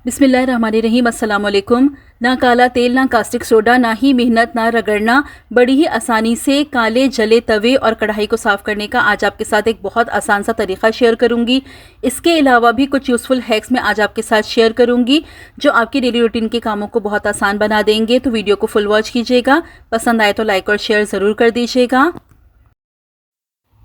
बिस्मिल्लाहिर्रहमानिर्रहीम। अस्सलाम वालेकुम। ना काला तेल, ना कास्टिक सोडा, ना ही मेहनत, ना रगड़ना, बड़ी ही आसानी से काले जले तवे और कढ़ाई को साफ़ करने का आज आपके साथ एक बहुत आसान सा तरीक़ा शेयर करूंगी। इसके अलावा भी कुछ यूज़फुल हैक्स मैं आज आपके साथ शेयर करूंगी जो आपकी डेली रूटीन के कामों को बहुत आसान बना देंगे। तो वीडियो को फुल वॉच कीजिएगा। पसंद आए तो लाइक और शेयर ज़रूर कर दीजिएगा।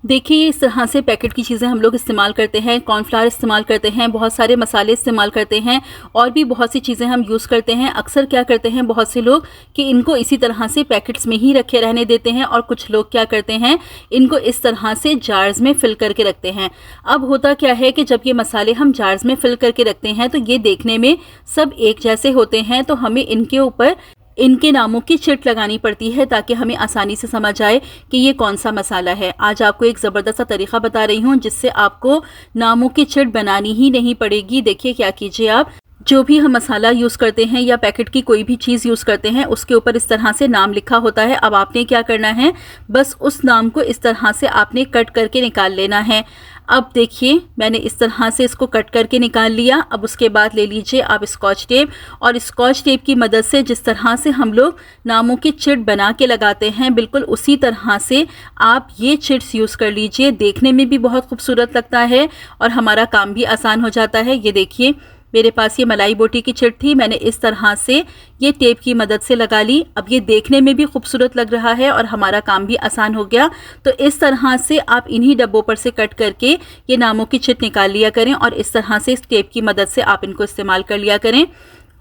देखिए, इस तरह से पैकेट की चीज़ें हम लोग इस्तेमाल करते हैं, कॉर्नफ्लावर इस्तेमाल करते हैं, बहुत सारे मसाले इस्तेमाल करते हैं और भी बहुत सी चीज़ें हम यूज़ करते हैं। अक्सर क्या करते हैं बहुत से लोग कि इनको इसी तरह से पैकेट्स में ही रखे रहने देते हैं और कुछ लोग क्या करते हैं, इनको इस तरह से जार्स में फ़िल करके रखते हैं। अब होता क्या है कि जब ये मसाले हम जार्स में फ़िल करके रखते हैं तो ये देखने में सब एक जैसे होते हैं, तो हमें इनके ऊपर इनके नामों की चिट लगानी पड़ती है ताकि हमें आसानी से समझ आए कि ये कौन सा मसाला है। आज आपको एक ज़बरदस्त सा तरीक़ा बता रही हूँ जिससे आपको नामों की चिट बनानी ही नहीं पड़ेगी। देखिए, क्या कीजिए, आप जो भी हम मसाला यूज़ करते हैं या पैकेट की कोई भी चीज़ यूज़ करते हैं उसके ऊपर इस तरह से नाम लिखा होता है। अब आपने क्या करना है, बस उस नाम को इस तरह से आपने कट करके निकाल लेना है। अब देखिए, मैंने इस तरह से इसको कट करके निकाल लिया। अब उसके बाद ले लीजिए आप स्कॉच टेप, और स्कॉच टेप की मदद से जिस तरह से हम लोग नामों की चिट बना के लगाते हैं, बिल्कुल उसी तरह से आप ये चिट्स यूज़ कर लीजिए। देखने में भी बहुत खूबसूरत लगता है और हमारा काम भी आसान हो जाता है। ये देखिए, मेरे पास ये मलाई बोटी की चिट थी, मैंने इस तरह से ये टेप की मदद से लगा ली। अब ये देखने में भी खूबसूरत लग रहा है और हमारा काम भी आसान हो गया। तो इस तरह से आप इन्हीं डब्बों पर से कट करके ये नामों की चिट निकाल लिया करें और इस तरह से इस टेप की मदद से आप इनको इस्तेमाल कर लिया करें।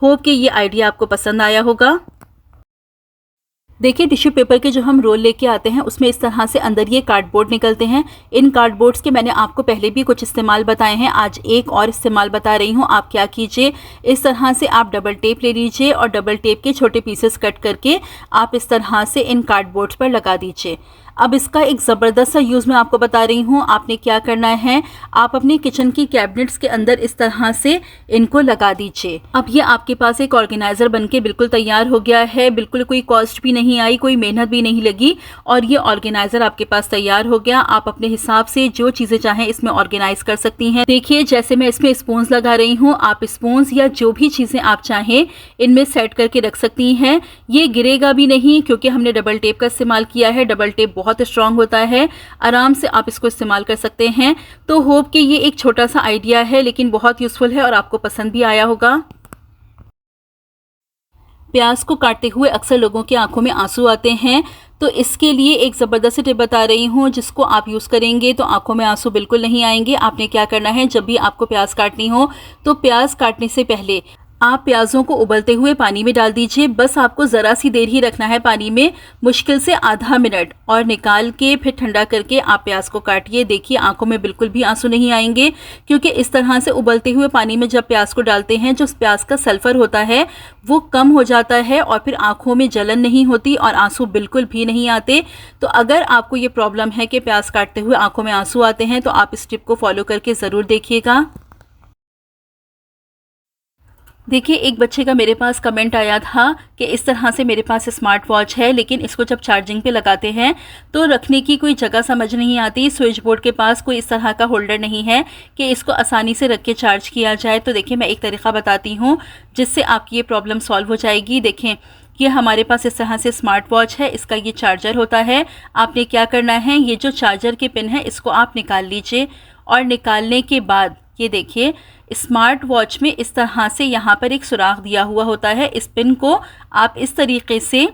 होप कि ये आइडिया आपको पसंद आया होगा। देखिए, टिश्यू पेपर के जो हम रोल लेके आते हैं उसमें इस तरह से अंदर ये कार्डबोर्ड निकलते हैं। इन कार्डबोर्ड्स के मैंने आपको पहले भी कुछ इस्तेमाल बताए हैं, आज एक और इस्तेमाल बता रही हूँ। आप क्या कीजिए, इस तरह से आप डबल टेप ले लीजिए और डबल टेप के छोटे पीसेस कट करके आप इस तरह से इन कार्डबोर्ड्स पर लगा दीजिए। अब इसका एक ज़बरदस्त सा यूज़ मैं आपको बता रही हूँ। आपने क्या करना है, आप अपने किचन की कैबिनेट्स के अंदर इस तरह से इनको लगा दीजिए। अब ये आपके पास एक ऑर्गेनाइज़र बनके बिल्कुल तैयार हो गया है। बिल्कुल कोई कॉस्ट भी नहीं आई, कोई मेहनत भी नहीं लगी और ये ऑर्गेनाइज़र आपके पास तैयार हो गया। आप अपने हिसाब से जो चीज़ें चाहें इसमें ऑर्गेनाइज कर सकती हैं। देखिए, जैसे मैं इसमें स्पून्स लगा रही हूँ, आप स्पून्स या जो भी चीज़ें आप चाहें इनमें सेट करके रख सकती हैं। ये गिरेगा भी नहीं क्योंकि हमने डबल टेप का इस्तेमाल किया है। डबल टेप बहुत स्ट्रांग होता है, आराम से आप इसको इस्तेमाल कर सकते हैं। तो होप कि ये एक छोटा सा आइडिया है लेकिन बहुत यूज़फुल है और आपको पसंद भी आया होगा। प्याज को काटते हुए अक्सर लोगों की आंखों में आंसू आते हैं, तो इसके लिए एक ज़बरदस्त टिप बता रही हूँ जिसको आप यूज़ करेंगे तो आंखों में आंसू बिल्कुल नहीं आएंगे। आपने क्या करना है, जब भी आपको प्याज काटनी हो तो प्याज काटने से पहले आप प्याज़ों को उबलते हुए पानी में डाल दीजिए। बस आपको ज़रा सी देर ही रखना है पानी में, मुश्किल से आधा मिनट, और निकाल के फिर ठंडा करके आप प्याज को काटिए। देखिए, आंखों में बिल्कुल भी आंसू नहीं आएंगे क्योंकि इस तरह से उबलते हुए पानी में जब प्याज को डालते हैं जो प्याज का सल्फ़र होता है वो कम हो जाता है और फिर आंखों में जलन नहीं होती और आंसू बिल्कुल भी नहीं आते। तो अगर आपको ये प्रॉब्लम है कि प्याज काटते हुए आंखों में आंसू आते हैं तो आप इस टिप को फॉलो करके ज़रूर देखिएगा। देखिए, एक बच्चे का मेरे पास कमेंट आया था कि इस तरह से मेरे पास स्मार्ट वॉच है लेकिन इसको जब चार्जिंग पे लगाते हैं तो रखने की कोई जगह समझ नहीं आती। स्विच बोर्ड के पास कोई इस तरह का होल्डर नहीं है कि इसको आसानी से रख के चार्ज किया जाए। तो देखिए, मैं एक तरीक़ा बताती हूँ जिससे आपकी ये प्रॉब्लम सॉल्व हो जाएगी। देखें, ये हमारे पास इस तरह से स्मार्ट वॉच है, इसका ये चार्जर होता है। आपने क्या करना है, ये जो चार्जर के पिन है इसको आप निकाल लीजिए और निकालने के बाद ये देखिए, स्मार्ट वॉच में इस तरह से यहाँ पर एक सुराख दिया हुआ होता है। इस पिन को आप इस तरीके से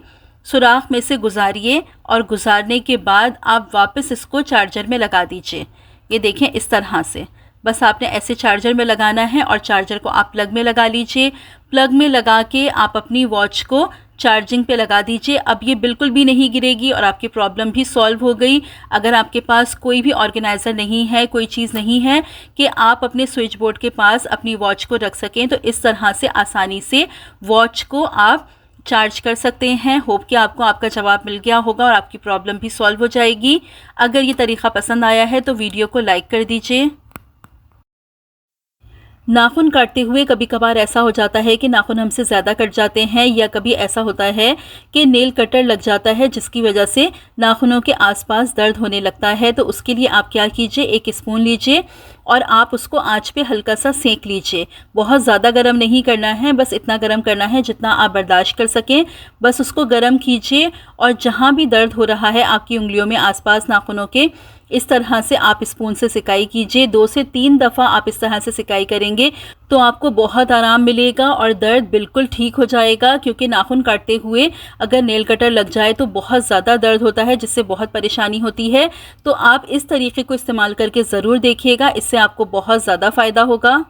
सुराख में से गुजारिए और गुजारने के बाद आप वापस इसको चार्जर में लगा दीजिए। ये देखें, इस तरह से बस आपने ऐसे चार्जर में लगाना है और चार्जर को आप प्लग में लगा लीजिए। प्लग में लगा के आप अपनी वॉच को चार्जिंग पे लगा दीजिए। अब ये बिल्कुल भी नहीं गिरेगी और आपकी प्रॉब्लम भी सॉल्व हो गई। अगर आपके पास कोई भी ऑर्गेनाइज़र नहीं है, कोई चीज़ नहीं है कि आप अपने स्विच बोर्ड के पास अपनी वॉच को रख सकें, तो इस तरह से आसानी से वॉच को आप चार्ज कर सकते हैं। होप कि आपको आपका जवाब मिल गया होगा और आपकी प्रॉब्लम भी सॉल्व हो जाएगी। अगर ये तरीक़ा पसंद आया है तो वीडियो को लाइक कर दीजिए। नाखून काटते हुए कभी कभार ऐसा हो जाता है कि नाखून हमसे ज़्यादा कट जाते हैं, या कभी ऐसा होता है कि नेल कटर लग जाता है जिसकी वजह से नाखूनों के आसपास दर्द होने लगता है। तो उसके लिए आप क्या कीजिए, एक स्पून लीजिए और आप उसको आंच पे हल्का सा सेंक लीजिए। बहुत ज़्यादा गर्म नहीं करना है, बस इतना गर्म करना है जितना आप बर्दाश्त कर सकें। बस उसको गर्म कीजिए और जहाँ भी दर्द हो रहा है आपकी उंगलियों में, आसपास नाखूनों के, इस तरह से आप स्पून से सिकाई कीजिए। 2 से 3 दफ़ा आप इस तरह से सिकाई करेंगे तो आपको बहुत आराम मिलेगा और दर्द बिल्कुल ठीक हो जाएगा। क्योंकि नाखून काटते हुए अगर नेल कटर लग जाए तो बहुत ज़्यादा दर्द होता है, जिससे बहुत परेशानी होती है। तो आप इस तरीके को इस्तेमाल करके ज़रूर देखिएगा, इससे आपको बहुत ज़्यादा फ़ायदा होगा।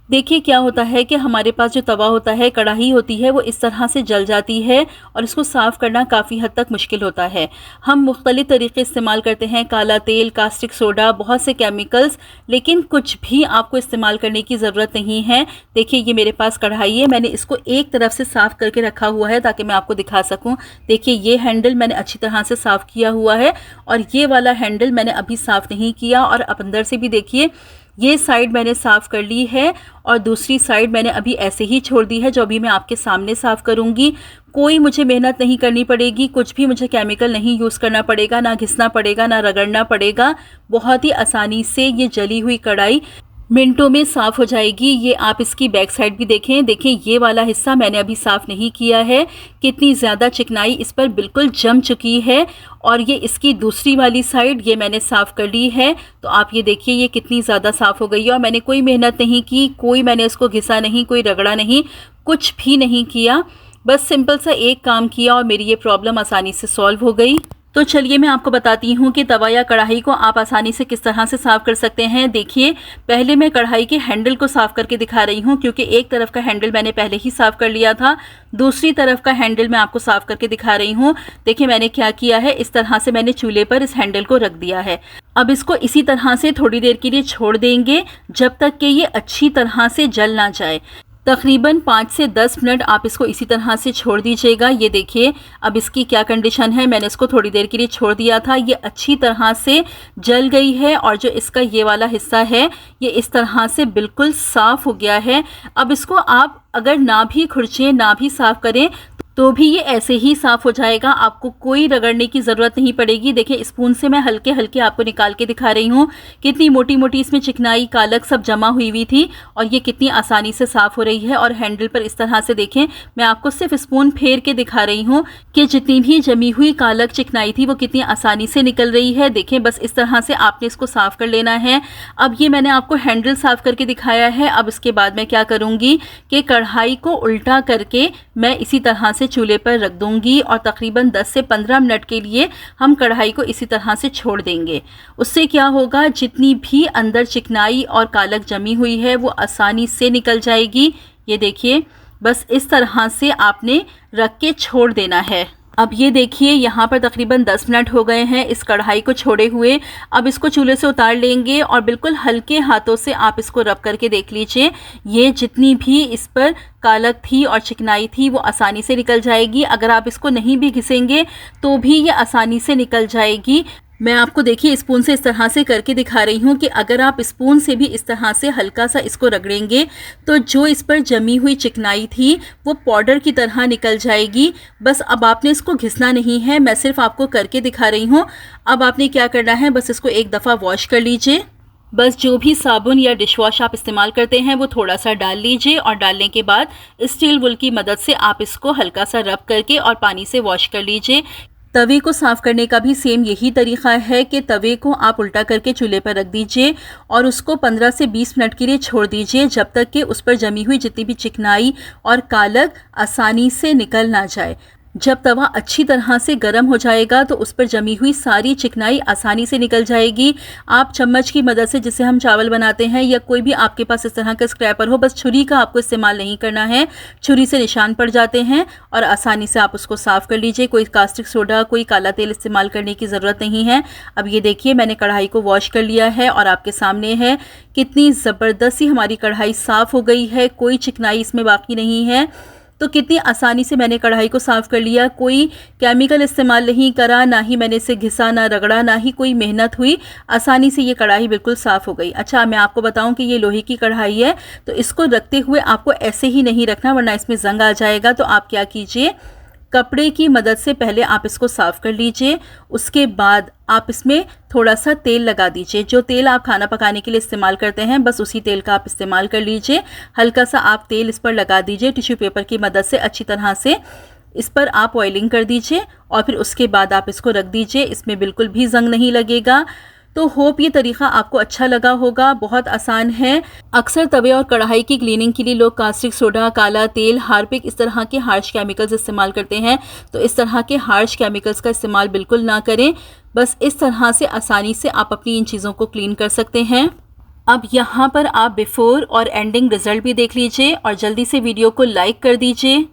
देखिए क्या होता है कि हमारे पास जो तवा होता है, कढ़ाई होती है, वो इस तरह से जल जाती है और इसको साफ़ करना काफ़ी हद तक मुश्किल होता है। हम मुख्तलिफ़ तरीके इस्तेमाल करते हैं, काला तेल, कास्टिक सोडा, बहुत से केमिकल्स, लेकिन कुछ भी आपको इस्तेमाल करने की ज़रूरत नहीं है। देखिए ये मेरे पास कढ़ाई है, मैंने इसको एक तरफ से साफ़ करके रखा हुआ है ताकि मैं आपको दिखा सकूँ। देखिए ये हैंडल मैंने अच्छी तरह से साफ़ किया हुआ है और ये वाला हैंडल मैंने अभी साफ़ नहीं किया। और अब अंदर से भी देखिए, ये साइड मैंने साफ़ कर ली है और दूसरी साइड मैंने अभी ऐसे ही छोड़ दी है, जो अभी मैं आपके सामने साफ़ करूँगी। कोई मुझे मेहनत नहीं करनी पड़ेगी, कुछ भी मुझे केमिकल नहीं यूज़ करना पड़ेगा, ना घिसना पड़ेगा, ना रगड़ना पड़ेगा। बहुत ही आसानी से ये जली हुई कढ़ाई मिनटों में साफ़ हो जाएगी। ये आप इसकी बैक साइड भी देखें। देखें ये वाला हिस्सा मैंने अभी साफ़ नहीं किया है, कितनी ज़्यादा चिकनाई इस पर बिल्कुल जम चुकी है। और ये इसकी दूसरी वाली साइड ये मैंने साफ़ कर ली है। तो आप ये देखिए ये कितनी ज़्यादा साफ़ हो गई है और मैंने कोई मेहनत नहीं की, कोई मैंने इसको घिसा नहीं, कोई रगड़ा नहीं, कुछ भी नहीं किया। बस सिंपल सा एक काम किया और मेरी ये प्रॉब्लम आसानी से सॉल्व हो गई। तो चलिए मैं आपको बताती हूँ कि तवा या कढ़ाई को आप आसानी से किस तरह से साफ़ कर सकते हैं। देखिए पहले मैं कढ़ाई के हैंडल को साफ़ करके दिखा रही हूँ, क्योंकि एक तरफ का हैंडल मैंने पहले ही साफ़ कर लिया था। दूसरी तरफ का हैंडल मैं आपको साफ़ करके दिखा रही हूँ। देखिए मैंने क्या किया है, इस तरह से मैंने चूल्हे पर इस हैंडल को रख दिया है। अब इसको इसी तरह से थोड़ी देर के लिए छोड़ देंगे, जब तक कि ये अच्छी तरह से जल ना जाए। तकरीबन 5 से 10 मिनट आप इसको इसी तरह से छोड़ दीजिएगा। ये देखिए अब इसकी क्या कंडीशन है, मैंने इसको थोड़ी देर के लिए छोड़ दिया था, ये अच्छी तरह से जल गई है और जो इसका ये वाला हिस्सा है ये इस तरह से बिल्कुल साफ़ हो गया है। अब इसको आप अगर ना भी खुरचें, ना भी साफ़ करें तो भी ये ऐसे ही साफ़ हो जाएगा, आपको कोई रगड़ने की ज़रूरत नहीं पड़ेगी। देखिए स्पून से मैं हल्के हल्के आपको निकाल के दिखा रही हूँ, कितनी मोटी मोटी इसमें चिकनाई, कालक सब जमा हुई हुई थी और ये कितनी आसानी से साफ़ हो रही है। और हैंडल पर इस तरह से देखें, मैं आपको सिर्फ स्पून फेर के दिखा रही हूँ कि जितनी भी जमी हुई कालक चिकनाई थी वो कितनी आसानी से निकल रही है। देखें बस इस तरह से आपने इसको साफ़ कर लेना है। अब ये मैंने आपको हैंडल साफ़ करके दिखाया है। अब इसके बाद मैं क्या करूँगी कि कढ़ाई को उल्टा करके मैं इसी तरह से चूल्हे पर रख दूंगी और तकरीबन 10 से 15 मिनट के लिए हम कढ़ाई को इसी तरह से छोड़ देंगे। उससे क्या होगा, जितनी भी अंदर चिकनाई और कालक जमी हुई है वो आसानी से निकल जाएगी। ये देखिए बस इस तरह से आपने रख के छोड़ देना है। अब ये देखिए यहाँ पर तकरीबन 10 मिनट हो गए हैं इस कढ़ाई को छोड़े हुए। अब इसको चूल्हे से उतार लेंगे और बिल्कुल हल्के हाथों से आप इसको रब करके देख लीजिए, ये जितनी भी इस पर कालक थी और चिकनाई थी वो आसानी से निकल जाएगी। अगर आप इसको नहीं भी घिसेंगे तो भी ये आसानी से निकल जाएगी। मैं आपको देखिए स्पून से इस तरह से करके दिखा रही हूँ कि अगर आप स्पून से भी इस तरह से हल्का सा इसको रगड़ेंगे तो जो इस पर जमी हुई चिकनाई थी वो पाउडर की तरह निकल जाएगी। बस अब आपने इसको घिसना नहीं है, मैं सिर्फ आपको करके दिखा रही हूँ। अब आपने क्या करना है, बस इसको एक दफ़ा वॉश कर लीजिए। बस जो भी साबुन या डिश वॉश आप इस्तेमाल करते हैं वो थोड़ा सा डाल लीजिए और डालने के बाद स्टील वूल की मदद से आप इसको हल्का सा रब करके और पानी से वॉश कर लीजिए। तवे को साफ़ करने का भी सेम यही तरीक़ा है कि तवे को आप उल्टा करके चूल्हे पर रख दीजिए और उसको 15 से 20 मिनट के लिए छोड़ दीजिए, जब तक कि उस पर जमी हुई जितनी भी चिकनाई और कालक आसानी से निकल ना जाए। जब तवा अच्छी तरह से गर्म हो जाएगा तो उस पर जमी हुई सारी चिकनाई आसानी से निकल जाएगी। आप चम्मच की मदद से, जिससे हम चावल बनाते हैं, या कोई भी आपके पास इस तरह का स्क्रैपर हो, बस छुरी का आपको इस्तेमाल नहीं करना है, छुरी से निशान पड़ जाते हैं और आसानी से आप उसको साफ़ कर लीजिए। कोई कास्टिक सोडा, कोई काला तेल इस्तेमाल करने की ज़रूरत नहीं है। अब ये देखिए मैंने कढ़ाई को वॉश कर लिया है और आपके सामने है कितनी ज़बरदस्त सी हमारी कढ़ाई साफ़ हो गई है, कोई चिकनाई इसमें बाकी नहीं है। तो कितनी आसानी से मैंने कढ़ाई को साफ़ कर लिया, कोई केमिकल इस्तेमाल नहीं करा, ना ही मैंने इसे घिसा, ना रगड़ा, ना ही कोई मेहनत हुई, आसानी से ये कढ़ाई बिल्कुल साफ़ हो गई। अच्छा मैं आपको बताऊं कि ये लोहे की कढ़ाई है तो इसको रखते हुए आपको ऐसे ही नहीं रखना, वरना इसमें जंग आ जाएगा। तो आप क्या कीजिए, कपड़े की मदद से पहले आप इसको साफ़ कर लीजिए। उसके बाद आप इसमें थोड़ा सा तेल लगा दीजिए। जो तेल आप खाना पकाने के लिए इस्तेमाल करते हैं बस उसी तेल का आप इस्तेमाल कर लीजिए। हल्का सा आप तेल इस पर लगा दीजिए, टिश्यू पेपर की मदद से अच्छी तरह से इस पर आप ऑयलिंग कर दीजिए और फिर उसके बाद आप इसको रख दीजिए। इसमें बिल्कुल भी जंग नहीं लगेगा। तो होप ये तरीका आपको अच्छा लगा होगा। बहुत आसान है। अक्सर तवे और कढ़ाई की क्लीनिंग के लिए लोग कास्टिक सोडा, काला तेल, हार्पिक इस तरह के हार्श केमिकल्स इस्तेमाल करते हैं। तो इस तरह के हार्श केमिकल्स का इस्तेमाल बिल्कुल ना करें। बस इस तरह से आसानी से आप अपनी इन चीज़ों को क्लीन कर सकते हैं। अब यहाँ पर आप बिफोर और एंडिंग रिजल्ट भी देख लीजिए और जल्दी से वीडियो को लाइक कर दीजिए।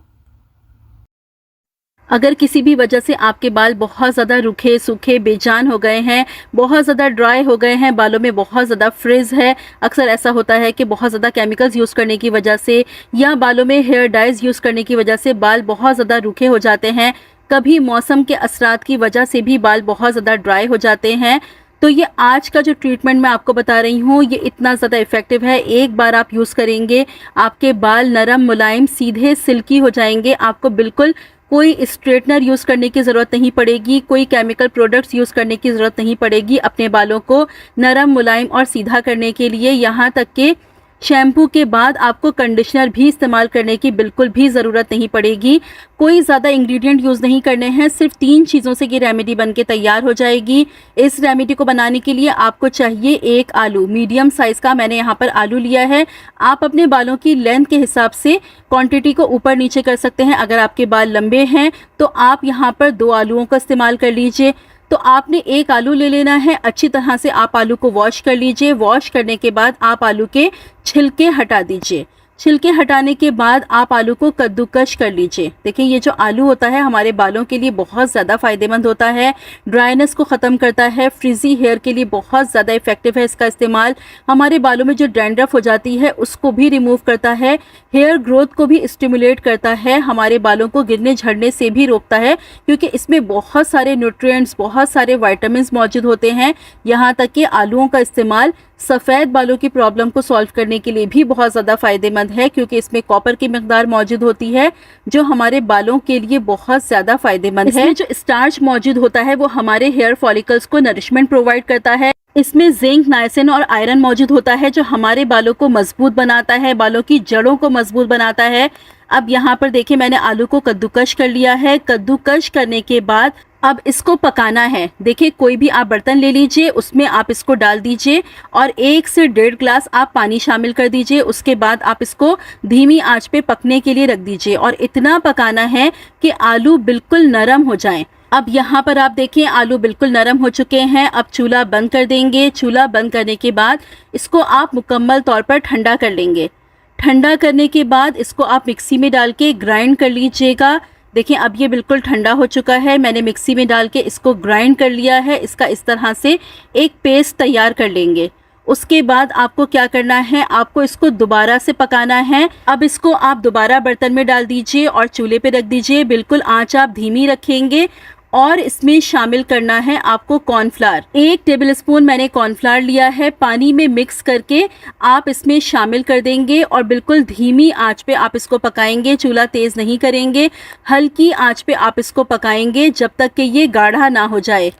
अगर किसी भी वजह से आपके बाल बहुत ज़्यादा रूखे सूखे बेजान हो गए हैं, बहुत ज़्यादा ड्राई हो गए हैं, बालों में बहुत ज़्यादा फ्रिज है, अक्सर ऐसा होता है कि बहुत ज़्यादा केमिकल्स यूज़ करने की वजह से या बालों में हेयर डाइज़ यूज़ करने की वजह से बाल बहुत ज़्यादा रूखे हो जाते हैं, कभी मौसम के असरात की वजह से भी बाल बहुत ज़्यादा ड्राई हो जाते हैं, तो ये आज का जो ट्रीटमेंट मैं आपको बता रही हूँ ये इतना ज़्यादा इफ़ेक्टिव है। एक बार आप यूज़ करेंगे आपके बाल नरम मुलायम सीधे सिल्की हो जाएंगे। आपको बिल्कुल कोई स्ट्रेटनर यूज़ करने की ज़रूरत नहीं पड़ेगी, कोई केमिकल प्रोडक्ट्स यूज़ करने की ज़रूरत नहीं पड़ेगी अपने बालों को नरम मुलायम और सीधा करने के लिए। यहाँ तक कि शैम्पू के बाद आपको कंडीशनर भी इस्तेमाल करने की बिल्कुल भी ज़रूरत नहीं पड़ेगी। कोई ज़्यादा इंग्रेडिएंट यूज़ नहीं करने हैं, सिर्फ 3 चीज़ों से ये रेमेडी बन के तैयार हो जाएगी। इस रेमेडी को बनाने के लिए आपको चाहिए 1 आलू, मीडियम साइज़ का मैंने यहाँ पर आलू लिया है। आप अपने बालों की लेंथ के हिसाब से क्वांटिटी को ऊपर नीचे कर सकते हैं। अगर आपके बाल लंबे हैं तो आप यहाँ पर 2 आलूओं का इस्तेमाल कर लीजिए। तो आपने 1 आलू ले लेना है। अच्छी तरह से आप आलू को वॉश कर लीजिए। वॉश करने के बाद आप आलू के छिलके हटा दीजिए। छिलके हटाने के बाद आप आलू को कद्दूकश कर लीजिए। देखिए ये जो आलू होता है हमारे बालों के लिए बहुत ज़्यादा फ़ायदेमंद होता है, ड्राइनेस को ख़त्म करता है, फ्रिजी हेयर के लिए बहुत ज़्यादा इफेक्टिव है इसका इस्तेमाल। हमारे बालों में जो डैंड्रफ हो जाती है उसको भी रिमूव करता है, हेयर ग्रोथ को भी स्टिमुलेट करता है, हमारे बालों को गिरने झड़ने से भी रोकता है क्योंकि इसमें बहुत सारे न्यूट्रिएंट्स, बहुत सारे वाइटामिन मौजूद होते हैं। यहाँ तक कि आलूओं का इस्तेमाल सफ़ेद बालों की प्रॉब्लम को सॉल्व करने के लिए भी बहुत ज़्यादा फ़ायदेमंद है क्योंकि इसमें कॉपर की मिकदार मौजूद होती है जो हमारे बालों के लिए बहुत ज़्यादा फ़ायदेमंद है। इसमें जो स्टार्च मौजूद होता है वो हमारे हेयर फॉलिकल्स को नरिशमेंट प्रोवाइड करता है। इसमें जिंक, नाइसिन और आयरन मौजूद होता है जो हमारे बालों को मजबूत बनाता है, बालों की जड़ों को मजबूत बनाता है। अब यहाँ पर देखिए मैंने आलू को कद्दूकश कर लिया है। कद्दूकश करने के बाद अब इसको पकाना है। देखिए कोई भी आप बर्तन ले लीजिए, उसमें आप इसको डाल दीजिए और 1 से 1.5 ग्लास आप पानी शामिल कर दीजिए। उसके बाद आप इसको धीमी आंच पे पकने के लिए रख दीजिए और इतना पकाना है कि आलू बिल्कुल नरम हो जाएं। अब यहाँ पर आप देखें आलू बिल्कुल नरम हो चुके हैं। अब चूल्हा बंद कर देंगे। चूल्हा बंद करने के बाद इसको आप मुकम्मल तौर पर ठंडा कर लेंगे। ठंडा करने के बाद इसको आप मिक्सी में डाल के ग्राइंड कर लीजिएगा। देखिए अब ये बिल्कुल ठंडा हो चुका है। मैंने मिक्सी में डाल के इसको ग्राइंड कर लिया है। इसका इस तरह से एक पेस्ट तैयार कर लेंगे। उसके बाद आपको क्या करना है, आपको इसको दोबारा से पकाना है। अब इसको आप दोबारा बर्तन में डाल दीजिए और चूल्हे पे रख दीजिए। बिल्कुल आंच आप धीमी रखेंगे और इसमें शामिल करना है आपको कॉर्नफ्लावर। 1 टेबलस्पून मैंने कॉर्नफ्लावर लिया है, पानी में मिक्स करके आप इसमें शामिल कर देंगे और बिल्कुल धीमी आंच पे आप इसको पकाएंगे। चूल्हा तेज़ नहीं करेंगे, हल्की आंच पे आप इसको पकाएंगे जब तक कि ये गाढ़ा ना हो जाए।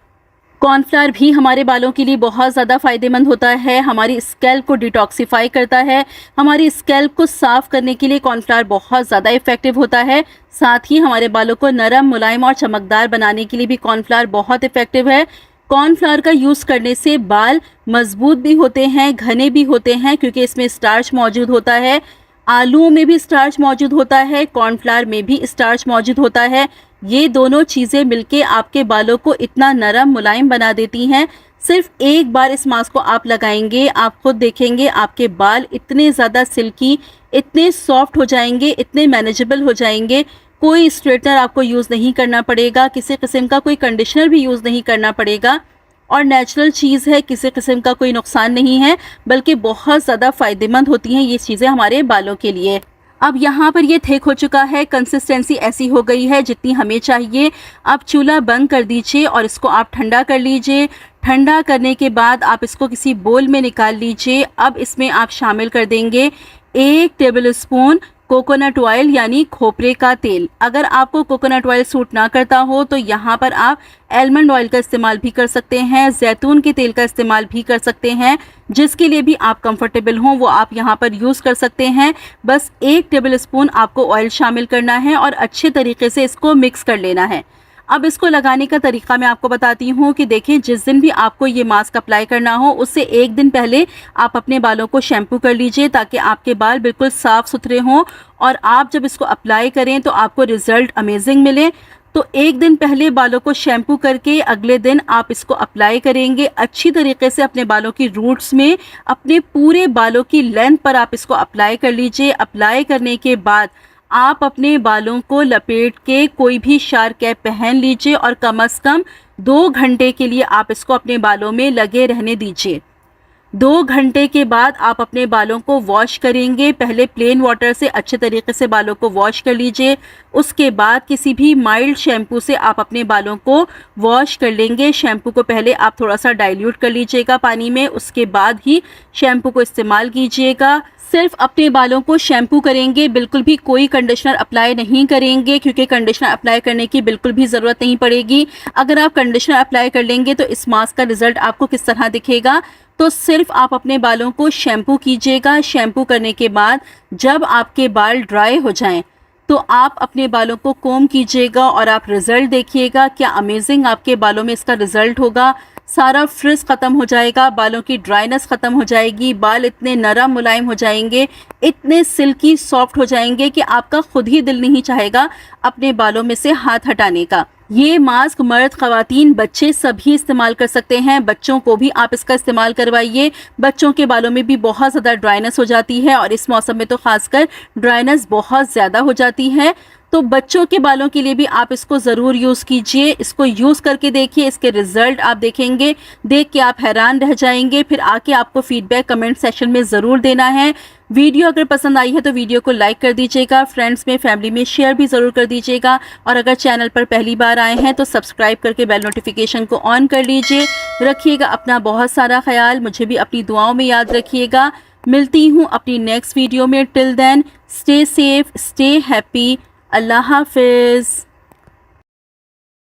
कॉर्नफ्लावर भी हमारे बालों के लिए बहुत ज़्यादा फ़ायदेमंद होता है, हमारी स्कैल्प को डिटॉक्सिफाई करता है, हमारी स्कैल्प को साफ़ करने के लिए कॉर्नफ्लावर बहुत ज़्यादा इफ़ेक्टिव होता है। साथ ही हमारे बालों को नरम, मुलायम और चमकदार बनाने के लिए भी कॉर्नफ्लावर बहुत इफ़ेक्टिव है। कॉर्नफ्लावर का यूज़ करने से बाल मजबूत भी होते हैं, घने भी होते हैं क्योंकि इसमें स्टार्च मौजूद होता है। आलूओं में भी स्टार्च मौजूद होता है, कॉर्नफ्लावर में भी स्टार्च मौजूद होता है। ये दोनों चीज़ें मिलके आपके बालों को इतना नरम मुलायम बना देती हैं। सिर्फ एक बार इस मास्क को आप लगाएंगे, आप खुद देखेंगे आपके बाल इतने ज़्यादा सिल्की, इतने सॉफ्ट हो जाएंगे, इतने मैनेजेबल हो जाएंगे। कोई स्ट्रेटनर आपको यूज़ नहीं करना पड़ेगा, किसी किस्म का कोई कंडीशनर भी यूज़ नहीं करना पड़ेगा और नेचुरल चीज़ है, किसी किस्म का कोई नुकसान नहीं है, बल्कि बहुत ज़्यादा फ़ायदेमंद होती हैं ये चीज़ें हमारे बालों के लिए। अब यहाँ पर ये थिक हो चुका है, कंसिस्टेंसी ऐसी हो गई है जितनी हमें चाहिए। अब चूल्हा बंद कर दीजिए और इसको आप ठंडा कर लीजिए। ठंडा करने के बाद आप इसको किसी बोल में निकाल लीजिए। अब इसमें आप शामिल कर देंगे 1 टेबलस्पून कोकोनट ऑयल यानी खोपरे का तेल। अगर आपको कोकोनट ऑयल सूट ना करता हो तो यहाँ पर आप आलमंड ऑयल का इस्तेमाल भी कर सकते हैं, जैतून के तेल का इस्तेमाल भी कर सकते हैं। जिसके लिए भी आप कंफर्टेबल हों वो आप यहाँ पर यूज़ कर सकते हैं। बस 1 टेबल स्पून आपको ऑयल शामिल करना है और अच्छे तरीके से इसको मिक्स कर लेना है। अब इसको लगाने का तरीका मैं आपको बताती हूँ कि देखें, जिस दिन भी आपको ये मास्क अप्लाई करना हो उससे 1 दिन पहले आप अपने बालों को शैम्पू कर लीजिए ताकि आपके बाल बिल्कुल साफ़ सुथरे हों और आप जब इसको अप्लाई करें तो आपको रिज़ल्ट अमेजिंग मिले। तो 1 दिन पहले बालों को शैम्पू करके अगले दिन आप इसको अप्लाई करेंगे। अच्छी तरीके से अपने बालों की रूट्स में, अपने पूरे बालों की लेंथ पर आप इसको अप्लाई कर लीजिए। अप्लाई करने के बाद आप अपने बालों को लपेट के कोई भी शार्क कैप पहन लीजिए और कम से कम 2 घंटे के लिए आप इसको अपने बालों में लगे रहने दीजिए। 2 घंटे के बाद आप अपने बालों को वॉश करेंगे। पहले प्लेन वाटर से अच्छे तरीके से बालों को वॉश कर लीजिए। उसके बाद किसी भी माइल्ड शैम्पू से आप अपने बालों को वॉश कर लेंगे। शैम्पू को पहले आप थोड़ा सा डाइल्यूट कर लीजिएगा पानी में, उसके बाद ही शैम्पू को इस्तेमाल कीजिएगा। सिर्फ अपने बालों को शैम्पू करेंगे, बिल्कुल भी कोई कंडीशनर अप्लाई नहीं करेंगे क्योंकि कंडीशनर अप्लाई करने की बिल्कुल भी ज़रूरत नहीं पड़ेगी। अगर आप कंडीशनर अप्लाई कर लेंगे तो इस मास्क का रिजल्ट आपको किस तरह दिखेगा। तो सिर्फ आप अपने बालों को शैम्पू कीजिएगा। शैम्पू करने के बाद जब आपके बाल ड्राई हो जाएं तो आप अपने बालों को कोम कीजिएगा और आप रिज़ल्ट देखिएगा क्या अमेजिंग आपके बालों में इसका रिज़ल्ट होगा। सारा फ्रिज ख़त्म हो जाएगा, बालों की ड्राइनेस ख़त्म हो जाएगी, बाल इतने नरम मुलायम हो जाएंगे, इतने सिल्की सॉफ्ट हो जाएंगे कि आपका खुद ही दिल नहीं चाहेगा अपने बालों में से हाथ हटाने का। ये मास्क मर्द, ख़वातीन, बच्चे सभी इस्तेमाल कर सकते हैं। बच्चों को भी आप इसका इस्तेमाल करवाइए। बच्चों के बालों में भी बहुत ज़्यादा ड्राइनेस हो जाती है और इस मौसम में तो ख़ासकर ड्राइनेस बहुत ज़्यादा हो जाती है। तो बच्चों के बालों के लिए भी आप इसको ज़रूर यूज़ कीजिए। इसको यूज़ करके देखिए, इसके रिज़ल्ट आप देखेंगे, देख के आप हैरान रह जाएंगे। फिर आके आपको फीडबैक कमेंट सेक्शन में ज़रूर देना है। वीडियो अगर पसंद आई है तो वीडियो को लाइक कर दीजिएगा, फ्रेंड्स में, फैमिली में शेयर भी ज़रूर कर दीजिएगा और अगर चैनल पर पहली बार आए हैं तो सब्सक्राइब करके बेल नोटिफिकेशन को ऑन कर लीजिए। रखिएगा अपना बहुत सारा ख्याल, मुझे भी अपनी दुआओं में याद रखिएगा। मिलती हूँ अपनी नेक्स्ट वीडियो में। Till then stay safe, stay happy. अल्लाह हाफिज़।